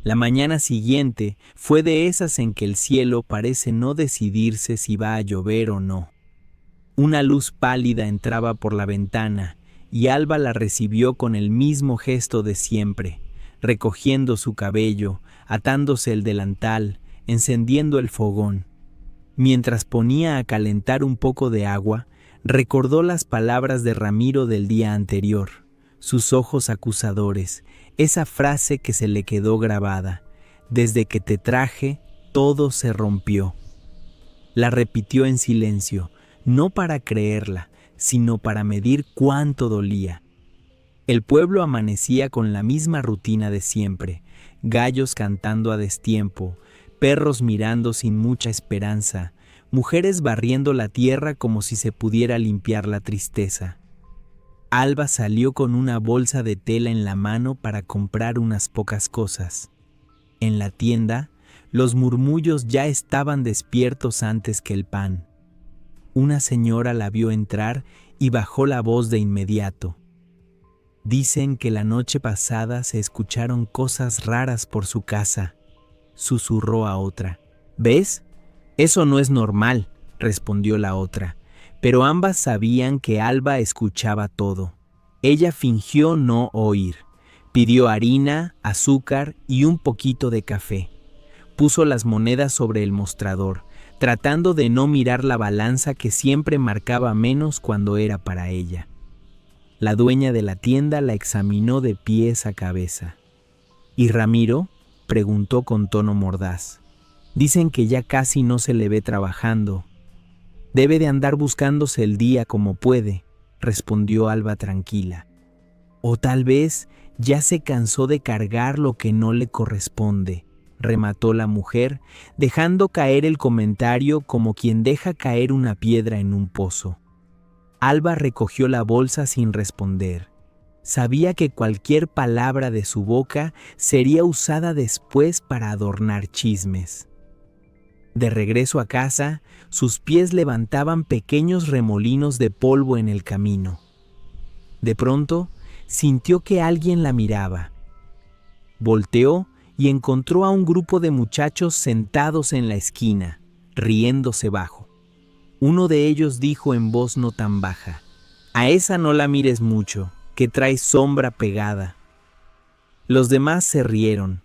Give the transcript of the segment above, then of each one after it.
La mañana siguiente fue de esas en que el cielo parece no decidirse si va a llover o no. Una luz pálida entraba por la ventana y Alba la recibió con el mismo gesto de siempre, recogiendo su cabello, atándose el delantal, encendiendo el fogón. Mientras ponía a calentar un poco de agua, recordó las palabras de Ramiro del día anterior, sus ojos acusadores, esa frase que se le quedó grabada: «Desde que te traje, todo se rompió». La repitió en silencio, no para creerla, sino para medir cuánto dolía. El pueblo amanecía con la misma rutina de siempre: gallos cantando a destiempo, perros mirando sin mucha esperanza, mujeres barriendo la tierra como si se pudiera limpiar la tristeza. Alba salió con una bolsa de tela en la mano para comprar unas pocas cosas. En la tienda, los murmullos ya estaban despiertos antes que el pan. Una señora la vio entrar y bajó la voz de inmediato. «Dicen que la noche pasada se escucharon cosas raras por su casa», susurró a otra. «¿Ves? Eso no es normal», respondió la otra, pero ambas sabían que Alba escuchaba todo. Ella fingió no oír. Pidió harina, azúcar y un poquito de café. Puso las monedas sobre el mostrador, tratando de no mirar la balanza que siempre marcaba menos cuando era para ella. La dueña de la tienda la examinó de pies a cabeza. «¿Y Ramiro?», preguntó con tono mordaz. «Dicen que ya casi no se le ve trabajando». «Debe de andar buscándose el día como puede», respondió Alba tranquila. «O tal vez ya se cansó de cargar lo que no le corresponde», remató la mujer, dejando caer el comentario como quien deja caer una piedra en un pozo. Alba recogió la bolsa sin responder. Sabía que cualquier palabra de su boca sería usada después para adornar chismes. De regreso a casa, sus pies levantaban pequeños remolinos de polvo en el camino. De pronto, sintió que alguien la miraba. Volteó y encontró a un grupo de muchachos sentados en la esquina, riéndose bajo. Uno de ellos dijo en voz no tan baja: «A esa no la mires mucho, que trae sombra pegada». Los demás se rieron.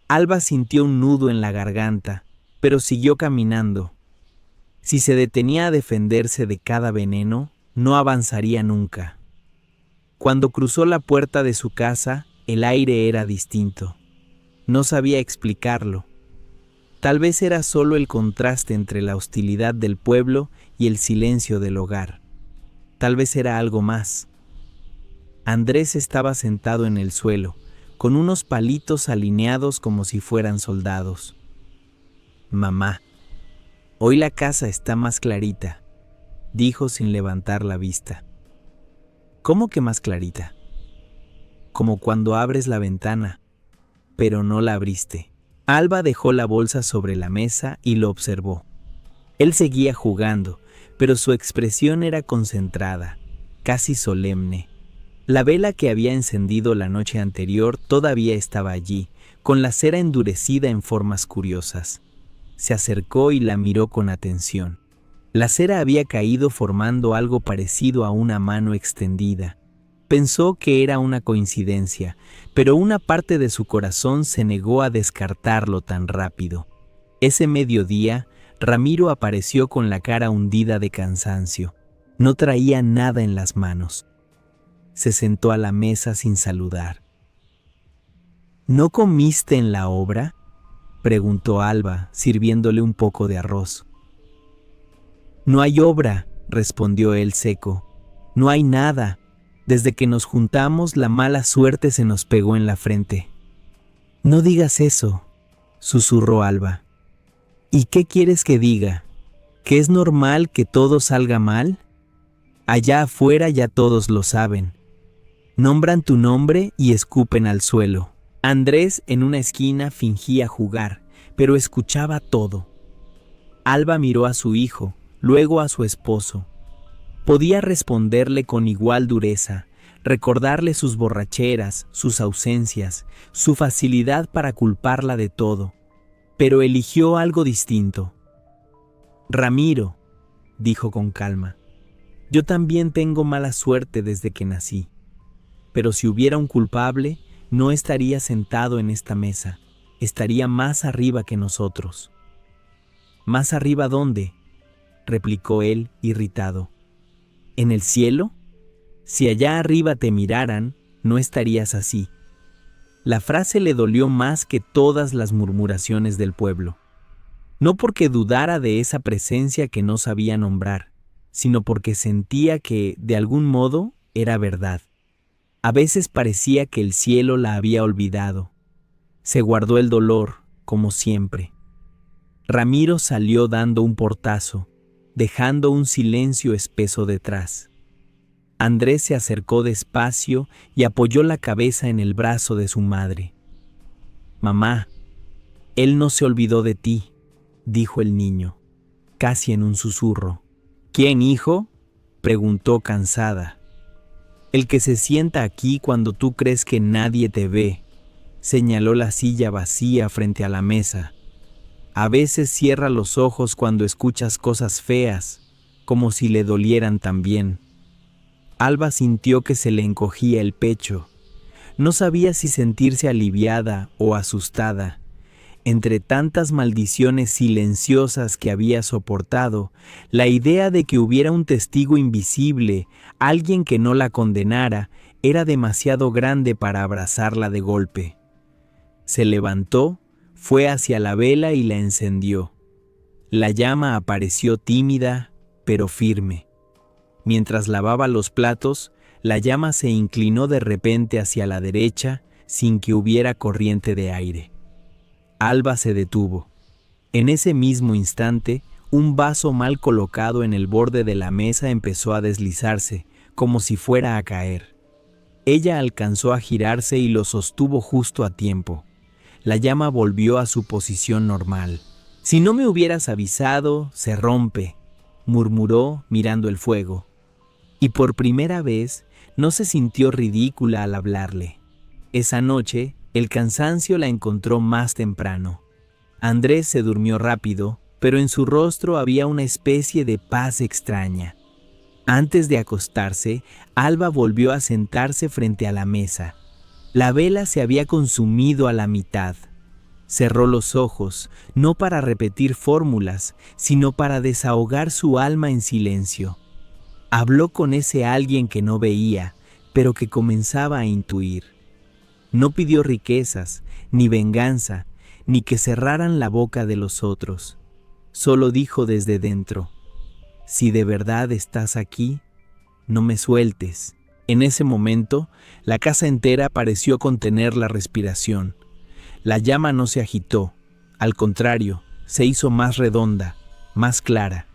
Alba sintió un nudo en la garganta, pero siguió caminando. Si se detenía a defenderse de cada veneno, no avanzaría nunca. Cuando cruzó la puerta de su casa, el aire era distinto. No sabía explicarlo. Tal vez era solo el contraste entre la hostilidad del pueblo y el silencio del hogar. Tal vez era algo más. Andrés estaba sentado en el suelo, con unos palitos alineados como si fueran soldados. «Mamá, hoy la casa está más clarita», dijo sin levantar la vista. «¿Cómo que más clarita?» «Como cuando abres la ventana, pero no la abriste». Alba dejó la bolsa sobre la mesa y lo observó. Él seguía jugando, pero su expresión era concentrada, casi solemne. La vela que había encendido la noche anterior todavía estaba allí, con la cera endurecida en formas curiosas. Se acercó y la miró con atención. La cera había caído formando algo parecido a una mano extendida. Pensó que era una coincidencia, pero una parte de su corazón se negó a descartarlo tan rápido. Ese mediodía, Ramiro apareció con la cara hundida de cansancio. No traía nada en las manos. Se sentó a la mesa sin saludar. «¿No comiste en la obra?», preguntó Alba, sirviéndole un poco de arroz. «No hay obra», respondió él seco. «No hay nada. Desde que nos juntamos, la mala suerte se nos pegó en la frente». «No digas eso», susurró Alba. «¿Y qué quieres que diga? ¿Que es normal que todo salga mal? Allá afuera ya todos lo saben. Nombran tu nombre y escupen al suelo». Andrés en una esquina fingía jugar, pero escuchaba todo. Alba miró a su hijo, luego a su esposo. Podía responderle con igual dureza, recordarle sus borracheras, sus ausencias, su facilidad para culparla de todo, pero eligió algo distinto. «Ramiro», dijo con calma, «yo también tengo mala suerte desde que nací, pero si hubiera un culpable, no estaría sentado en esta mesa, estaría más arriba que nosotros». «¿Más arriba dónde?», replicó él, irritado. «¿En el cielo? Si allá arriba te miraran, no estarías así». La frase le dolió más que todas las murmuraciones del pueblo. No porque dudara de esa presencia que no sabía nombrar, sino porque sentía que, de algún modo, era verdad. A veces parecía que el cielo la había olvidado. Se guardó el dolor, como siempre. Ramiro salió dando un portazo, dejando un silencio espeso detrás. Andrés se acercó despacio y apoyó la cabeza en el brazo de su madre. «Mamá, él no se olvidó de ti», dijo el niño, casi en un susurro. «¿Quién, hijo?», preguntó cansada. «El que se sienta aquí cuando tú crees que nadie te ve», señaló la silla vacía frente a la mesa. «A veces cierra los ojos cuando escuchas cosas feas, como si le dolieran también». Alba sintió que se le encogía el pecho. No sabía si sentirse aliviada o asustada. Entre tantas maldiciones silenciosas que había soportado, la idea de que hubiera un testigo invisible, alguien que no la condenara, era demasiado grande para abrazarla de golpe. Se levantó, fue hacia la vela y la encendió. La llama apareció tímida, pero firme. Mientras lavaba los platos, la llama se inclinó de repente hacia la derecha, sin que hubiera corriente de aire. Alba se detuvo. En ese mismo instante, un vaso mal colocado en el borde de la mesa empezó a deslizarse, como si fuera a caer. Ella alcanzó a girarse y lo sostuvo justo a tiempo. La llama volvió a su posición normal. «Si no me hubieras avisado, se rompe», murmuró mirando el fuego. Y por primera vez no se sintió ridícula al hablarle. Esa noche, el cansancio la encontró más temprano. Andrés se durmió rápido, pero en su rostro había una especie de paz extraña. Antes de acostarse, Alba volvió a sentarse frente a la mesa. La vela se había consumido a la mitad. Cerró los ojos, no para repetir fórmulas, sino para desahogar su alma en silencio. Habló con ese alguien que no veía, pero que comenzaba a intuir. No pidió riquezas, ni venganza, ni que cerraran la boca de los otros. Solo dijo desde dentro: «Si de verdad estás aquí, no me sueltes». En ese momento, la casa entera pareció contener la respiración. La llama no se agitó, al contrario, se hizo más redonda, más clara.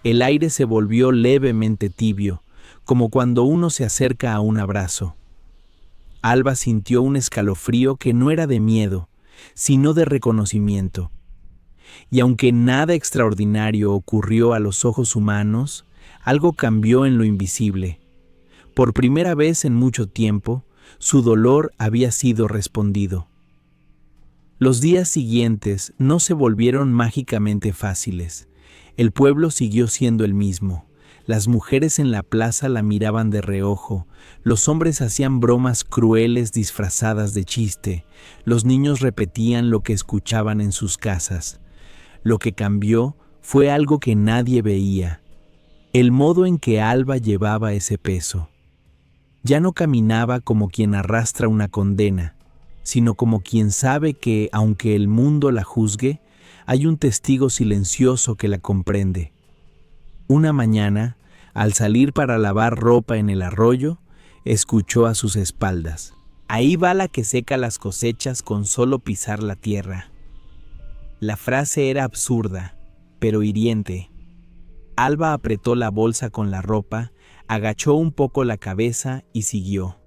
El aire se volvió levemente tibio, como cuando uno se acerca a un abrazo. Alba sintió un escalofrío que no era de miedo, sino de reconocimiento. Y aunque nada extraordinario ocurrió a los ojos humanos, algo cambió en lo invisible. Por primera vez en mucho tiempo, su dolor había sido respondido. Los días siguientes no se volvieron mágicamente fáciles. El pueblo siguió siendo el mismo. Las mujeres en la plaza la miraban de reojo, los hombres hacían bromas crueles disfrazadas de chiste, los niños repetían lo que escuchaban en sus casas. Lo que cambió fue algo que nadie veía: el modo en que Alba llevaba ese peso. Ya no caminaba como quien arrastra una condena, sino como quien sabe que, aunque el mundo la juzgue, hay un testigo silencioso que la comprende. Una mañana, al salir para lavar ropa en el arroyo, escuchó a sus espaldas: «Ahí va la que seca las cosechas con solo pisar la tierra». La frase era absurda, pero hiriente. Alba apretó la bolsa con la ropa, agachó un poco la cabeza y siguió.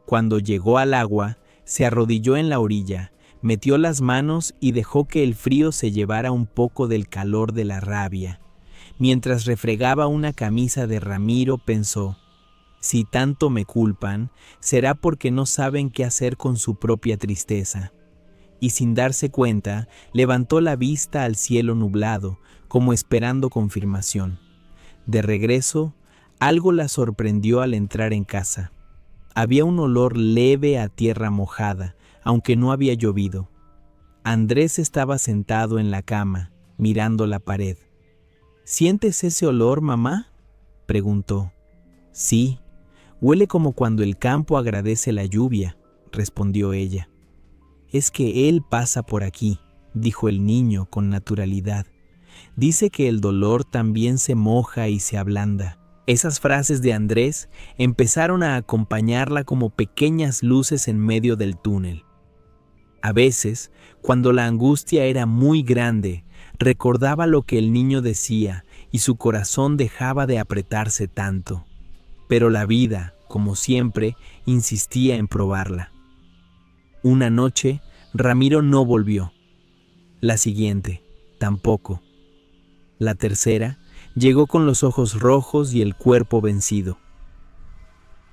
Cuando llegó al agua, se arrodilló en la orilla, metió las manos y dejó que el frío se llevara un poco del calor de la rabia. Mientras refregaba una camisa de Ramiro, pensó: Si tanto me culpan, será porque no saben qué hacer con su propia tristeza. Y sin darse cuenta, levantó la vista al cielo nublado, como esperando confirmación. De regreso, algo la sorprendió al entrar en casa. Había un olor leve a tierra mojada, aunque no había llovido. Andrés estaba sentado en la cama, mirando la pared. ¿Sientes ese olor, mamá?, preguntó. Sí, huele como cuando el campo agradece la lluvia, respondió ella. Es que él pasa por aquí, dijo el niño con naturalidad. Dice que el dolor también se moja y se ablanda. Esas frases de Andrés empezaron a acompañarla como pequeñas luces en medio del túnel. A veces, cuando la angustia era muy grande, recordaba lo que el niño decía y su corazón dejaba de apretarse tanto. Pero la vida, como siempre, insistía en probarla. Una noche, Ramiro no volvió. La siguiente, tampoco. La tercera, llegó con los ojos rojos y el cuerpo vencido.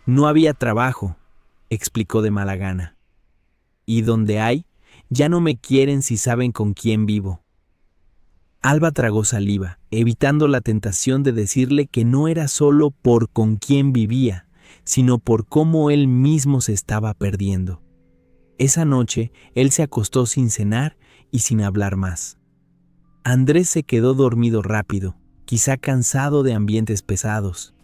No había trabajo, explicó de mala gana. Y donde hay, ya no me quieren si saben con quién vivo. Alba tragó saliva, evitando la tentación de decirle que no era solo por con quién vivía, sino por cómo él mismo se estaba perdiendo. Esa noche, él se acostó sin cenar y sin hablar más. Andrés se quedó dormido rápido, quizá cansado de ambientes pesados.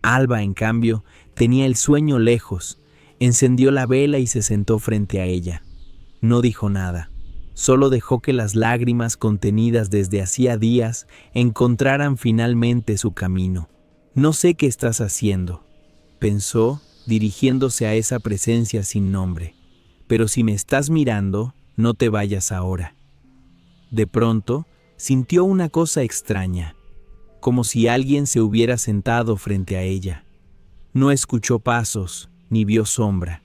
Alba, en cambio, tenía el sueño lejos. Encendió la vela y se sentó frente a ella. No dijo nada. Solo dejó que las lágrimas contenidas desde hacía días encontraran finalmente su camino. No sé qué estás haciendo, pensó, dirigiéndose a esa presencia sin nombre. Pero si me estás mirando, no te vayas ahora. De pronto, sintió una cosa extraña, como si alguien se hubiera sentado frente a ella. No escuchó pasos, ni vio sombra.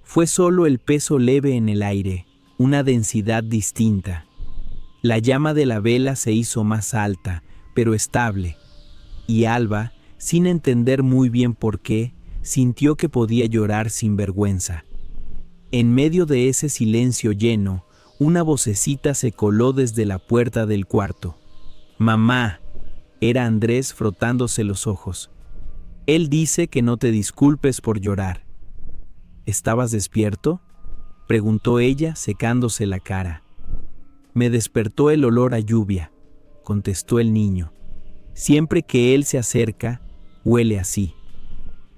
Fue solo el peso leve en el aire, una densidad distinta. La llama de la vela se hizo más alta, pero estable, y Alba, sin entender muy bien por qué, sintió que podía llorar sin vergüenza. En medio de ese silencio lleno, una vocecita se coló desde la puerta del cuarto. «Mamá», era Andrés frotándose los ojos. «Él dice que no te disculpes por llorar». «¿Estabas despierto?», preguntó ella, secándose la cara. «Me despertó el olor a lluvia», contestó el niño. «Siempre que él se acerca, huele así».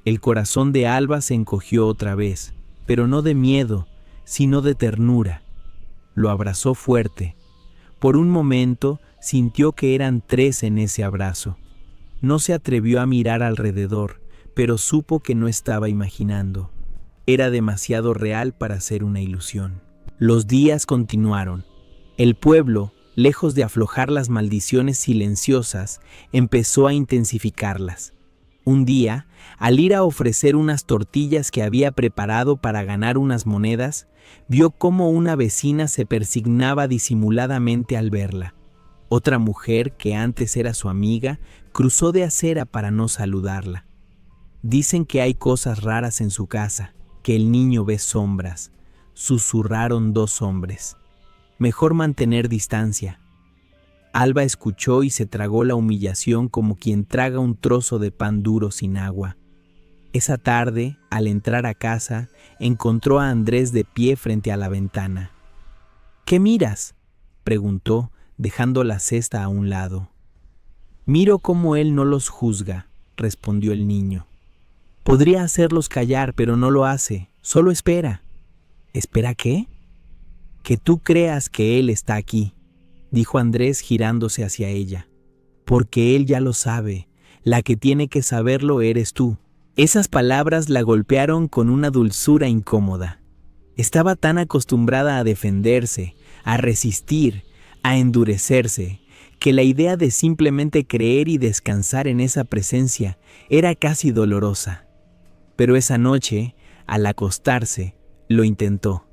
El corazón de Alba se encogió otra vez, pero no de miedo, sino de ternura. Lo abrazó fuerte. Por un momento sintió que eran tres en ese abrazo. No se atrevió a mirar alrededor, pero supo que no estaba imaginando. Era demasiado real para ser una ilusión. Los días continuaron. El pueblo, lejos de aflojar las maldiciones silenciosas, empezó a intensificarlas. Un día, al ir a ofrecer unas tortillas que había preparado para ganar unas monedas, vio cómo una vecina se persignaba disimuladamente al verla. Otra mujer, que antes era su amiga, cruzó de acera para no saludarla. Dicen que hay cosas raras en su casa, que el niño ve sombras, susurraron dos hombres. Mejor mantener distancia. Alba escuchó y se tragó la humillación como quien traga un trozo de pan duro sin agua. Esa tarde, al entrar a casa, encontró a Andrés de pie frente a la ventana. «¿Qué miras?», preguntó, dejando la cesta a un lado. «Miro cómo él no los juzga», respondió el niño. «Podría hacerlos callar, pero no lo hace, solo espera». «¿Espera qué?». «Que tú creas que él está aquí», dijo Andrés girándose hacia ella. «Porque él ya lo sabe, la que tiene que saberlo eres tú». Esas palabras la golpearon con una dulzura incómoda. Estaba tan acostumbrada a defenderse, a resistir, a endurecerse, que la idea de simplemente creer y descansar en esa presencia era casi dolorosa. Pero esa noche, al acostarse, lo intentó.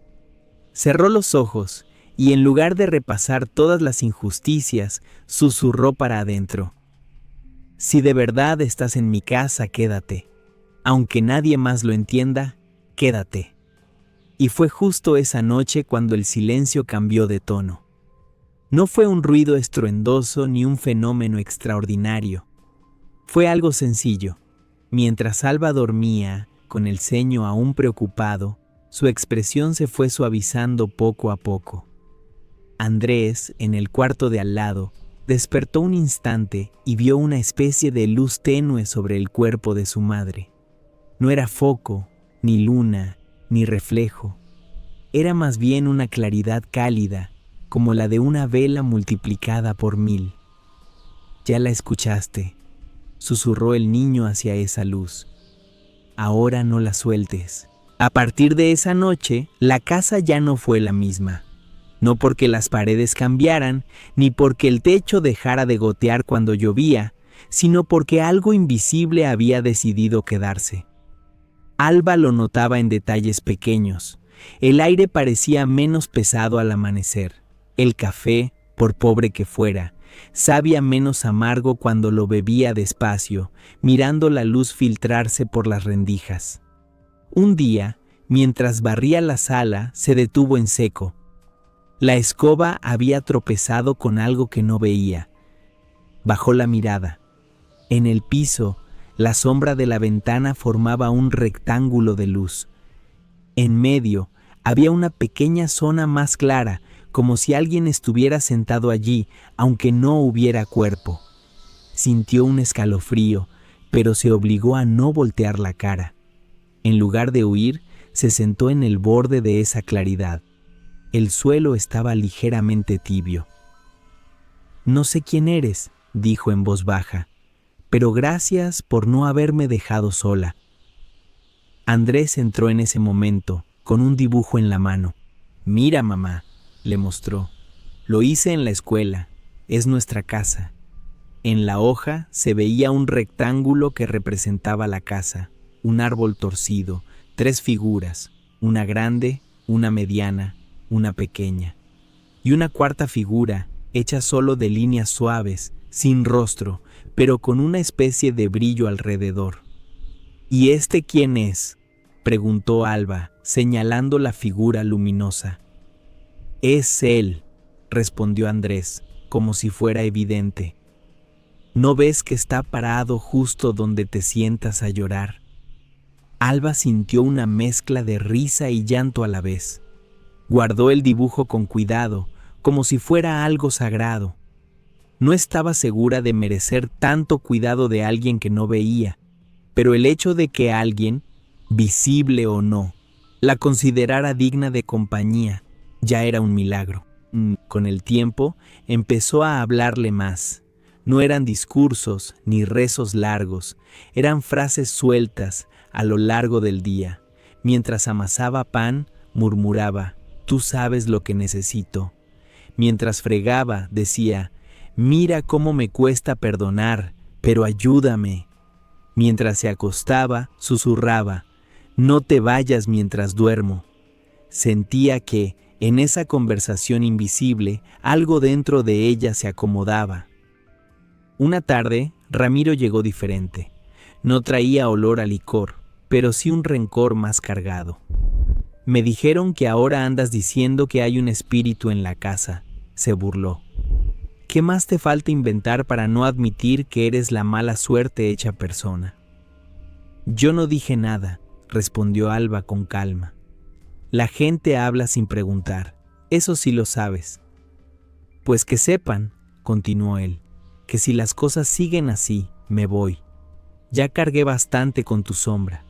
Cerró los ojos y en lugar de repasar todas las injusticias, susurró para adentro. «Si de verdad estás en mi casa, quédate. Aunque nadie más lo entienda, quédate. Y fue justo esa noche cuando el silencio cambió de tono. No fue un ruido estruendoso ni un fenómeno extraordinario. Fue algo sencillo. Mientras Alba dormía, con el ceño aún preocupado, su expresión se fue suavizando poco a poco. Andrés, en el cuarto de al lado, despertó un instante y vio una especie de luz tenue sobre el cuerpo de su madre. No era foco, ni luna, ni reflejo. Era más bien una claridad cálida, como la de una vela multiplicada por 1000. «Ya la escuchaste», susurró el niño hacia esa luz. «Ahora no la sueltes». A partir de esa noche, la casa ya no fue la misma. No porque las paredes cambiaran, ni porque el techo dejara de gotear cuando llovía, sino porque algo invisible había decidido quedarse. Alba lo notaba en detalles pequeños. El aire parecía menos pesado al amanecer. El café, por pobre que fuera, sabía menos amargo cuando lo bebía despacio, mirando la luz filtrarse por las rendijas. Un día, mientras barría la sala, se detuvo en seco. La escoba había tropezado con algo que no veía. Bajó la mirada. En el piso, la sombra de la ventana formaba un rectángulo de luz. En medio, había una pequeña zona más clara, como si alguien estuviera sentado allí, aunque no hubiera cuerpo. Sintió un escalofrío, pero se obligó a no voltear la cara. En lugar de huir, se sentó en el borde de esa claridad. El suelo estaba ligeramente tibio. «No sé quién eres», dijo en voz baja, «pero gracias por no haberme dejado sola». Andrés entró en ese momento, con un dibujo en la mano. «Mira, mamá», le mostró. «Lo hice en la escuela. Es nuestra casa». En la hoja se veía un rectángulo que representaba la casa, un árbol torcido, 3 figuras, una grande, una mediana, una pequeña, y una cuarta figura, hecha solo de líneas suaves, sin rostro, pero con una especie de brillo alrededor. «¿Y este quién es?», preguntó Alba, señalando la figura luminosa. «Es él», respondió Andrés, como si fuera evidente. «¿No ves que está parado justo donde te sientas a llorar?». Alba sintió una mezcla de risa y llanto a la vez. Guardó el dibujo con cuidado, como si fuera algo sagrado. No estaba segura de merecer tanto cuidado de alguien que no veía, pero el hecho de que alguien, visible o no, la considerara digna de compañía, ya era un milagro. Con el tiempo, empezó a hablarle más. No eran discursos ni rezos largos, eran frases sueltas a lo largo del día. Mientras amasaba pan, murmuraba: «Tú sabes lo que necesito». Mientras fregaba, decía: «Mira cómo me cuesta perdonar, pero ayúdame». Mientras se acostaba, susurraba: «No te vayas mientras duermo». Sentía que, en esa conversación invisible, algo dentro de ella se acomodaba. Una tarde, Ramiro llegó diferente. No traía olor a licor, pero sí un rencor más cargado. «Me dijeron que ahora andas diciendo que hay un espíritu en la casa», se burló. «¿Qué más te falta inventar para no admitir que eres la mala suerte hecha persona?». «Yo no dije nada», respondió Alba con calma. «La gente habla sin preguntar, eso sí lo sabes». «Pues que sepan», continuó él, «que si las cosas siguen así, me voy. Ya cargué bastante con tu sombra».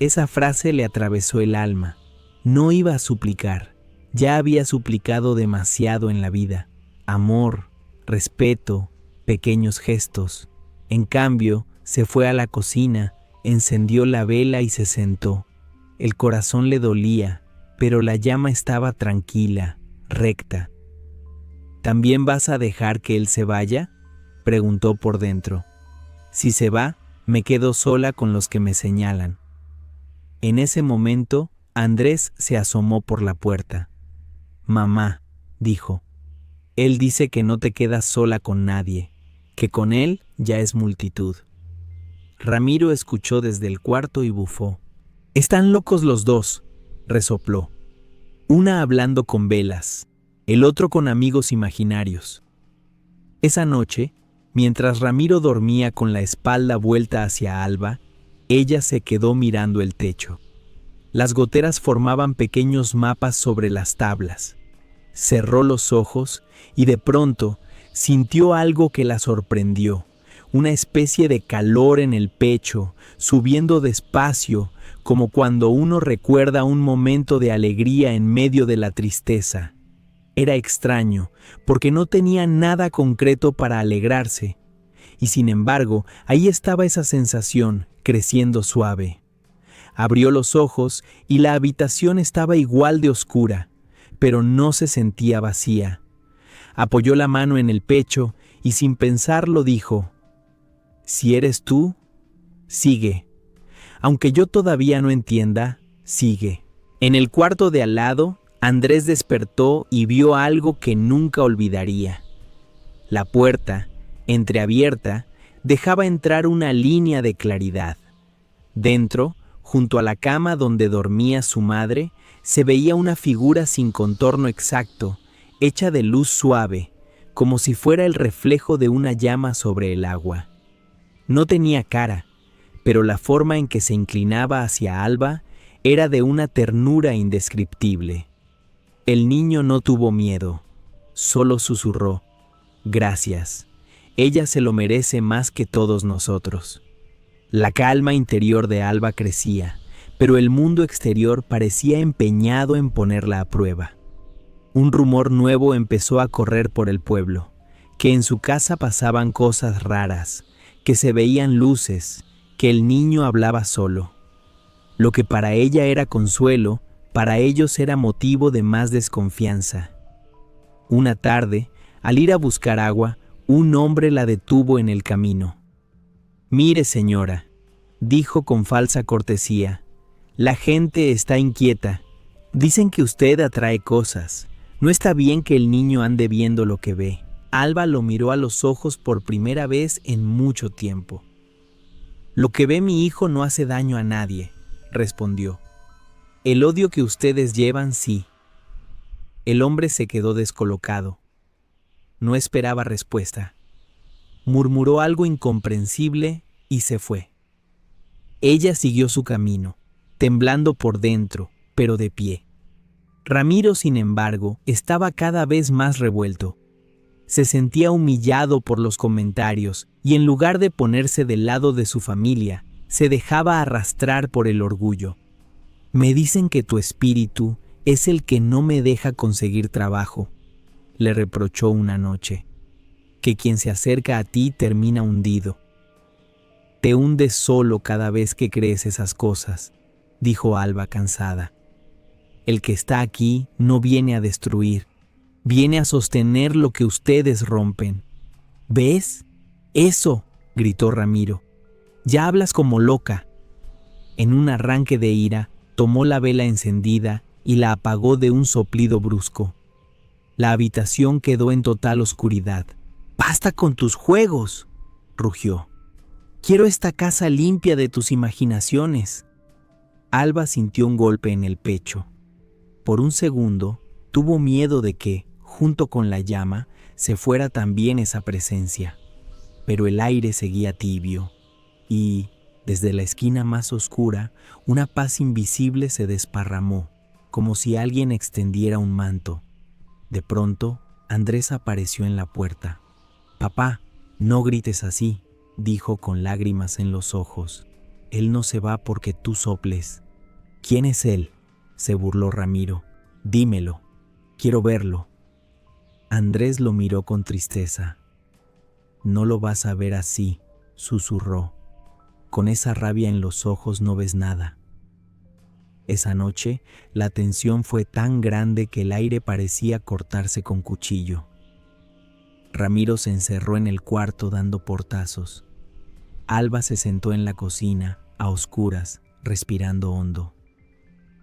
Esa frase le atravesó el alma. No iba a suplicar, ya había suplicado demasiado en la vida. Amor, respeto, pequeños gestos. En cambio, se fue a la cocina, encendió la vela y se sentó. El corazón le dolía, pero la llama estaba tranquila, recta. «¿También vas a dejar que él se vaya?», preguntó por dentro. «Si se va, me quedo sola con los que me señalan». En ese momento, Andrés se asomó por la puerta. «Mamá», dijo, «él dice que no te quedas sola con nadie, que con él ya es multitud». Ramiro escuchó desde el cuarto y bufó. «Están locos los dos», resopló. Una hablando con velas, el otro con amigos imaginarios. Esa noche, mientras Ramiro dormía con la espalda vuelta hacia Alba, ella se quedó mirando el techo. Las goteras formaban pequeños mapas sobre las tablas. Cerró los ojos y de pronto sintió algo que la sorprendió, una especie de calor en el pecho, subiendo despacio, como cuando uno recuerda un momento de alegría en medio de la tristeza. Era extraño, porque no tenía nada concreto para alegrarse, y sin embargo, ahí estaba esa sensación, creciendo suave. Abrió los ojos y la habitación estaba igual de oscura, pero no se sentía vacía. Apoyó la mano en el pecho y sin pensarlo dijo: «Si eres tú, sigue. Aunque yo todavía no entienda, sigue». En el cuarto de al lado, Andrés despertó y vio algo que nunca olvidaría. La puerta, entreabierta, dejaba entrar una línea de claridad. Dentro, junto a la cama donde dormía su madre, se veía una figura sin contorno exacto, hecha de luz suave, como si fuera el reflejo de una llama sobre el agua. No tenía cara, pero la forma en que se inclinaba hacia Alba era de una ternura indescriptible. El niño no tuvo miedo, solo susurró: «Gracias, ella se lo merece más que todos nosotros». La calma interior de Alba crecía, pero el mundo exterior parecía empeñado en ponerla a prueba. Un rumor nuevo empezó a correr por el pueblo, que en su casa pasaban cosas raras, que se veían luces, que el niño hablaba solo. Lo que para ella era consuelo, para ellos era motivo de más desconfianza. Una tarde, al ir a buscar agua, un hombre la detuvo en el camino. «Mire, señora», dijo con falsa cortesía, «la gente está inquieta. Dicen que usted atrae cosas. No está bien que el niño ande viendo lo que ve». Alba lo miró a los ojos por primera vez en mucho tiempo. «Lo que ve mi hijo no hace daño a nadie», respondió. «El odio que ustedes llevan, sí». El hombre se quedó descolocado. No esperaba respuesta. Murmuró algo incomprensible y se fue. Ella siguió su camino, temblando por dentro, pero de pie. Ramiro, sin embargo, estaba cada vez más revuelto. Se sentía humillado por los comentarios y en lugar de ponerse del lado de su familia, se dejaba arrastrar por el orgullo. «Me dicen que tu espíritu es el que no me deja conseguir trabajo», le reprochó una noche. «Que quien se acerca a ti termina hundido». «Te hundes solo cada vez que crees esas cosas», dijo Alba cansada. «El que está aquí no viene a destruir, viene a sostener lo que ustedes rompen». «¿Ves? Eso», gritó Ramiro. «Ya hablas como loca». En un arranque de ira, tomó la vela encendida y la apagó de un soplido brusco. La habitación quedó en total oscuridad. «¡Basta con tus juegos!», rugió. «Quiero esta casa limpia de tus imaginaciones». Alba sintió un golpe en el pecho. Por un segundo, tuvo miedo de que, junto con la llama, se fuera también esa presencia. Pero el aire seguía tibio, y, desde la esquina más oscura, una paz invisible se desparramó, como si alguien extendiera un manto. De pronto, Andrés apareció en la puerta. «Papá, no grites así», dijo con lágrimas en los ojos. «Él no se va porque tú soples». «¿Quién es él?», se burló Ramiro. «Dímelo, quiero verlo». Andrés lo miró con tristeza. «No lo vas a ver así», susurró. «Con esa rabia en los ojos no ves nada». Esa noche, la tensión fue tan grande que el aire parecía cortarse con cuchillo. Ramiro se encerró en el cuarto dando portazos. Alba se sentó en la cocina, a oscuras, respirando hondo.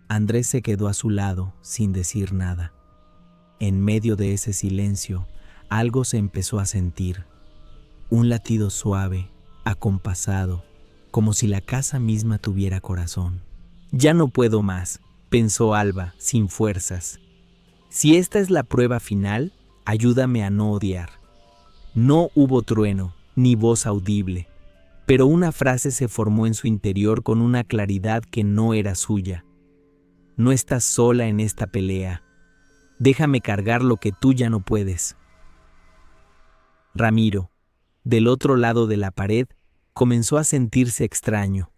Andrés se quedó a su lado, sin decir nada. En medio de ese silencio, algo se empezó a sentir. Un latido suave, acompasado, como si la casa misma tuviera corazón. Ya no puedo más, pensó Alba, sin fuerzas. Si esta es la prueba final, ayúdame a no odiar. No hubo trueno, ni voz audible, pero una frase se formó en su interior con una claridad que no era suya. No estás sola en esta pelea. Déjame cargar lo que tú ya no puedes. Ramiro, del otro lado de la pared, comenzó a sentirse extraño.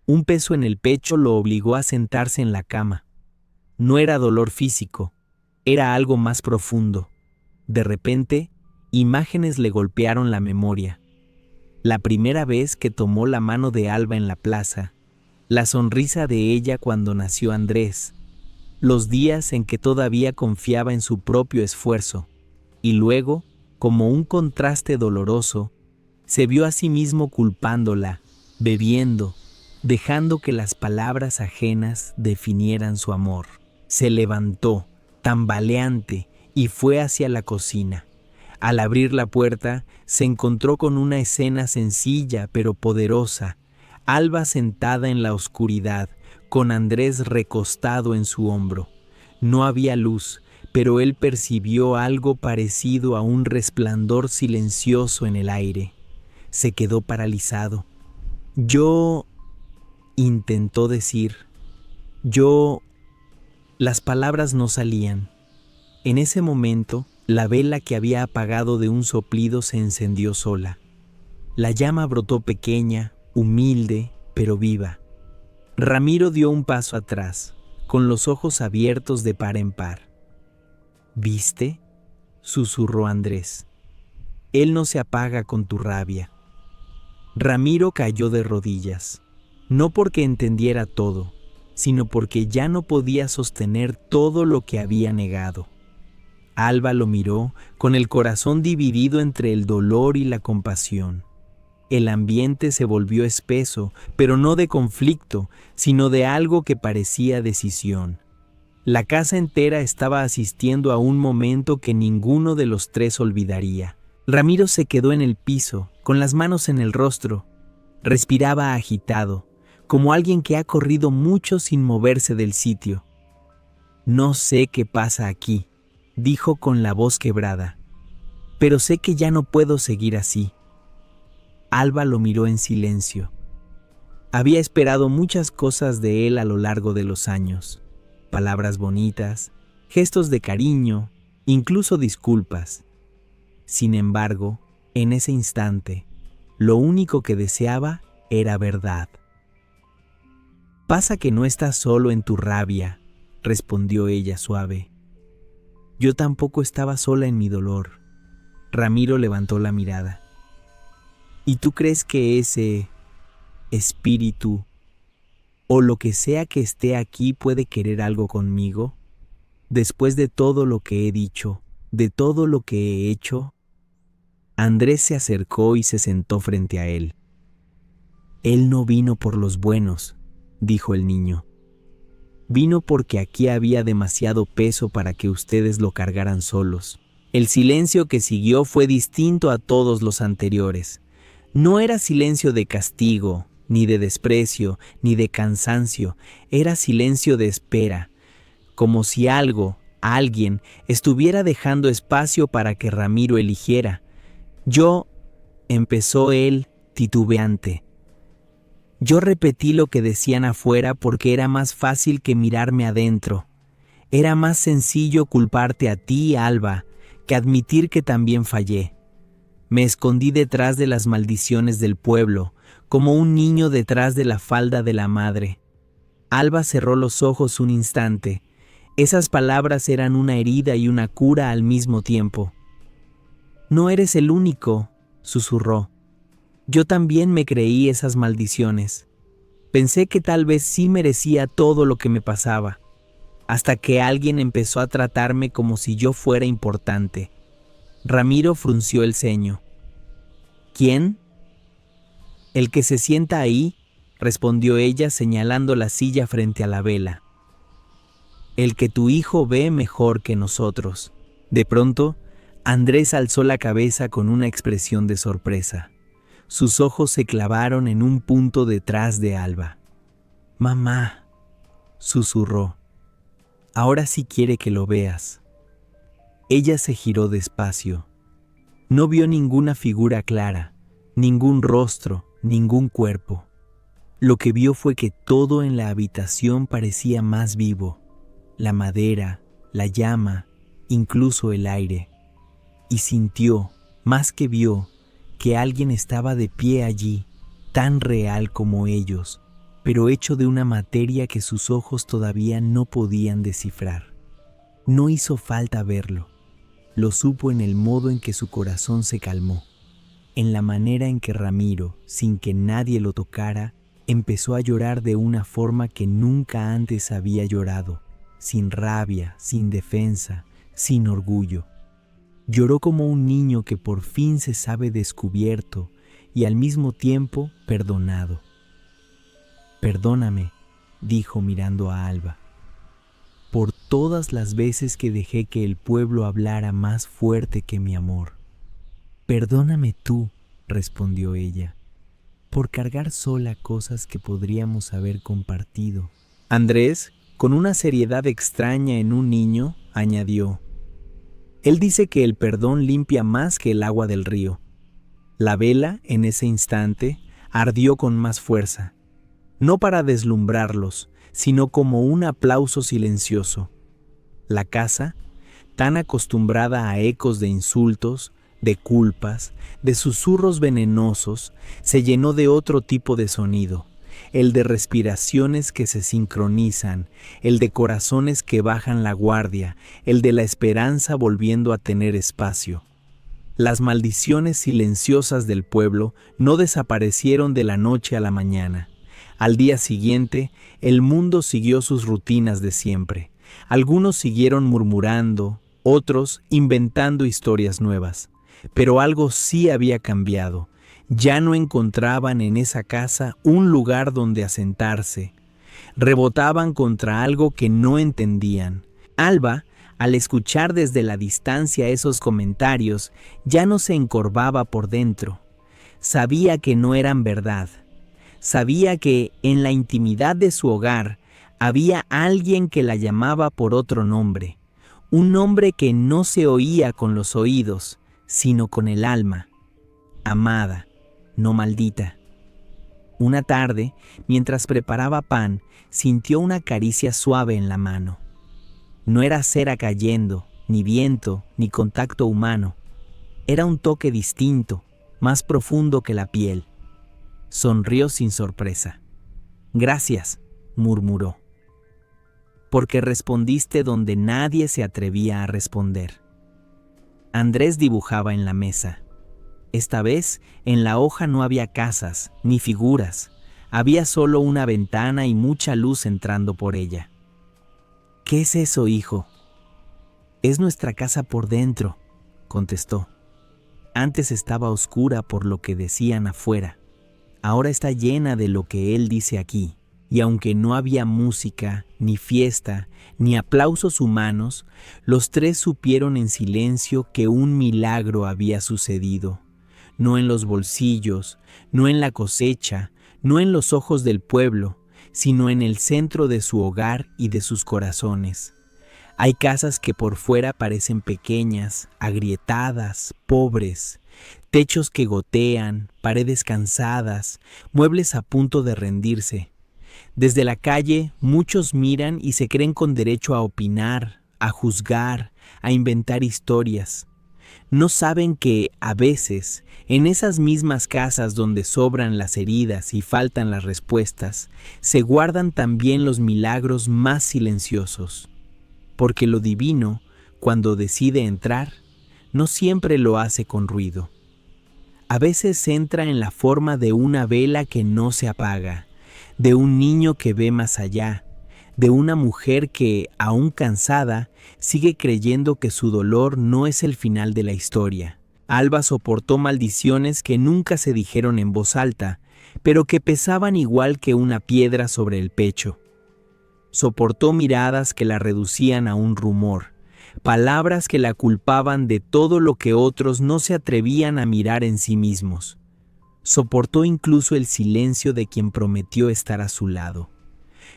Un peso en el pecho lo obligó a sentarse en la cama. No era dolor físico, era algo más profundo. De repente, imágenes le golpearon la memoria. La primera vez que tomó la mano de Alba en la plaza, la sonrisa de ella cuando nació Andrés, los días en que todavía confiaba en su propio esfuerzo, y luego, como un contraste doloroso, se vio a sí mismo culpándola, bebiendo, dejando que las palabras ajenas definieran su amor. Se levantó, tambaleante, y fue hacia la cocina. Al abrir la puerta, se encontró con una escena sencilla pero poderosa. Alba sentada en la oscuridad, con Andrés recostado en su hombro. No había luz, pero él percibió algo parecido a un resplandor silencioso en el aire. Se quedó paralizado. Intentó decir. Las palabras no salían. En ese momento, la vela que había apagado de un soplido se encendió sola. La llama brotó pequeña, humilde, pero viva. Ramiro dio un paso atrás, con los ojos abiertos de par en par. ¿Viste?, susurró Andrés. Él no se apaga con tu rabia. Ramiro cayó de rodillas, no porque entendiera todo, sino porque ya no podía sostener todo lo que había negado. Alba lo miró con el corazón dividido entre el dolor y la compasión. El ambiente se volvió espeso, pero no de conflicto, sino de algo que parecía decisión. La casa entera estaba asistiendo a un momento que ninguno de los tres olvidaría. Ramiro se quedó en el piso, con las manos en el rostro. Respiraba agitado, como alguien que ha corrido mucho sin moverse del sitio. No sé qué pasa aquí, dijo con la voz quebrada, pero sé que ya no puedo seguir así. Alba lo miró en silencio. Había esperado muchas cosas de él a lo largo de los años. Palabras bonitas, gestos de cariño, incluso disculpas. Sin embargo, en ese instante, lo único que deseaba era verdad. «Pasa que no estás solo en tu rabia», respondió ella suave. «Yo tampoco estaba sola en mi dolor». Ramiro levantó la mirada. «¿Y tú crees que ese espíritu o lo que sea que esté aquí puede querer algo conmigo? Después de todo lo que he dicho, de todo lo que he hecho». Andrés se acercó y se sentó frente a él. «Él no vino por los buenos», dijo el niño. «Vino porque aquí había demasiado peso para que ustedes lo cargaran solos». El silencio que siguió fue distinto a todos los anteriores. No era silencio de castigo, ni de desprecio, ni de cansancio. Era silencio de espera, como si alguien, estuviera dejando espacio para que Ramiro eligiera. Empezó él, titubeante. Yo repetí lo que decían afuera porque era más fácil que mirarme adentro. Era más sencillo culparte a ti, Alba, que admitir que también fallé. Me escondí detrás de las maldiciones del pueblo, como un niño detrás de la falda de la madre. Alba cerró los ojos un instante. Esas palabras eran una herida y una cura al mismo tiempo. «No eres el único», susurró. «Yo también me creí esas maldiciones. Pensé que tal vez sí merecía todo lo que me pasaba, hasta que alguien empezó a tratarme como si yo fuera importante». Ramiro frunció el ceño. «¿Quién?» «El que se sienta ahí», respondió ella señalando la silla frente a la vela. «El que tu hijo ve mejor que nosotros». De pronto, Andrés alzó la cabeza con una expresión de sorpresa. Sus ojos se clavaron en un punto detrás de Alba. «Mamá», susurró, «ahora sí quiere que lo veas». Ella se giró despacio. No vio ninguna figura clara, ningún rostro, ningún cuerpo. Lo que vio fue que todo en la habitación parecía más vivo: la madera, la llama, incluso el aire. Y sintió, más que vio, que alguien estaba de pie allí, tan real como ellos, pero hecho de una materia que sus ojos todavía no podían descifrar. No hizo falta verlo. Lo supo en el modo en que su corazón se calmó, en la manera en que Ramiro, sin que nadie lo tocara, empezó a llorar de una forma que nunca antes había llorado, sin rabia, sin defensa, sin orgullo. Lloró como un niño que por fin se sabe descubierto y al mismo tiempo perdonado. «Perdóname», dijo mirando a Alba, «por todas las veces que dejé que el pueblo hablara más fuerte que mi amor». «Perdóname tú», respondió ella, «por cargar sola cosas que podríamos haber compartido». Andrés, con una seriedad extraña en un niño, añadió: «Él dice que el perdón limpia más que el agua del río». La vela, en ese instante, ardió con más fuerza, no para deslumbrarlos, sino como un aplauso silencioso. La casa, tan acostumbrada a ecos de insultos, de culpas, de susurros venenosos, se llenó de otro tipo de sonido, el de respiraciones que se sincronizan, el de corazones que bajan la guardia, el de la esperanza volviendo a tener espacio. Las maldiciones silenciosas del pueblo no desaparecieron de la noche a la mañana. Al día siguiente, el mundo siguió sus rutinas de siempre. Algunos siguieron murmurando, otros inventando historias nuevas. Pero algo sí había cambiado. Ya no encontraban en esa casa un lugar donde asentarse. Rebotaban contra algo que no entendían. Alba, al escuchar desde la distancia esos comentarios, ya no se encorvaba por dentro. Sabía que no eran verdad. Sabía que en la intimidad de su hogar había alguien que la llamaba por otro nombre, un nombre que no se oía con los oídos, sino con el alma: amada, no maldita. Una tarde, mientras preparaba pan, sintió una caricia suave en la mano. No era cera cayendo, ni viento, ni contacto humano. Era un toque distinto, más profundo que la piel. Sonrió sin sorpresa. «Gracias», murmuró, «porque respondiste donde nadie se atrevía a responder». Andrés dibujaba en la mesa. Esta vez, en la hoja no había casas, ni figuras. Había solo una ventana y mucha luz entrando por ella. «¿Qué es eso, hijo?» «Es nuestra casa por dentro», contestó. «Antes estaba oscura por lo que decían afuera. Ahora está llena de lo que él dice aquí». Y aunque no había música, ni fiesta, ni aplausos humanos, los tres supieron en silencio que un milagro había sucedido. No en los bolsillos, no en la cosecha, no en los ojos del pueblo, sino en el centro de su hogar y de sus corazones. Hay casas que por fuera parecen pequeñas, agrietadas, pobres, techos que gotean, paredes cansadas, muebles a punto de rendirse. Desde la calle, muchos miran y se creen con derecho a opinar, a juzgar, a inventar historias. No saben que, a veces, en esas mismas casas donde sobran las heridas y faltan las respuestas, se guardan también los milagros más silenciosos. Porque lo divino, cuando decide entrar, no siempre lo hace con ruido. A veces entra en la forma de una vela que no se apaga, de un niño que ve más allá, de una mujer que, aún cansada, sigue creyendo que su dolor no es el final de la historia. Alba soportó maldiciones que nunca se dijeron en voz alta, pero que pesaban igual que una piedra sobre el pecho. Soportó miradas que la reducían a un rumor, palabras que la culpaban de todo lo que otros no se atrevían a mirar en sí mismos. soportó incluso el silencio de quien prometió estar a su lado.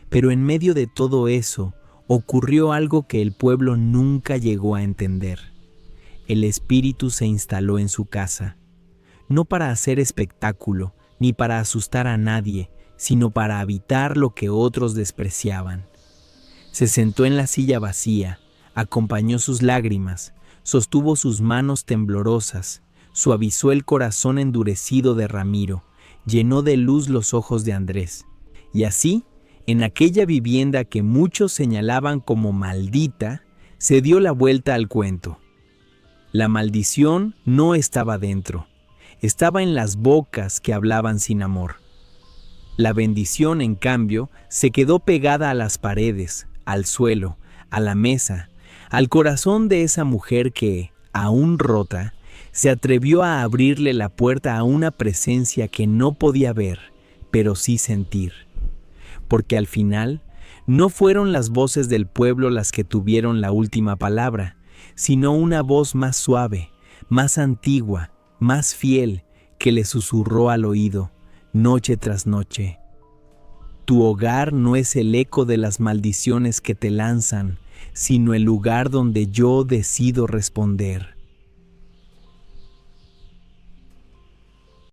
Pero en medio de todo eso, ocurrió algo que el pueblo nunca llegó a entender. El espíritu se instaló en su casa, no para hacer espectáculo, ni para asustar a nadie, sino para habitar lo que otros despreciaban. Se sentó en la silla vacía, acompañó sus lágrimas, sostuvo sus manos temblorosas, suavizó el corazón endurecido de Ramiro, llenó de luz los ojos de Andrés. Y así, en aquella vivienda que muchos señalaban como maldita, se dio la vuelta al cuento. La maldición no estaba dentro, estaba en las bocas que hablaban sin amor. La bendición, en cambio, se quedó pegada a las paredes, al suelo, a la mesa, al corazón de esa mujer que, aún rota, se atrevió a abrirle la puerta a una presencia que no podía ver, pero sí sentir. Porque al final, no fueron las voces del pueblo las que tuvieron la última palabra, sino una voz más suave, más antigua, más fiel, que le susurró al oído, noche tras noche: tu hogar no es el eco de las maldiciones que te lanzan, sino el lugar donde yo decido responder.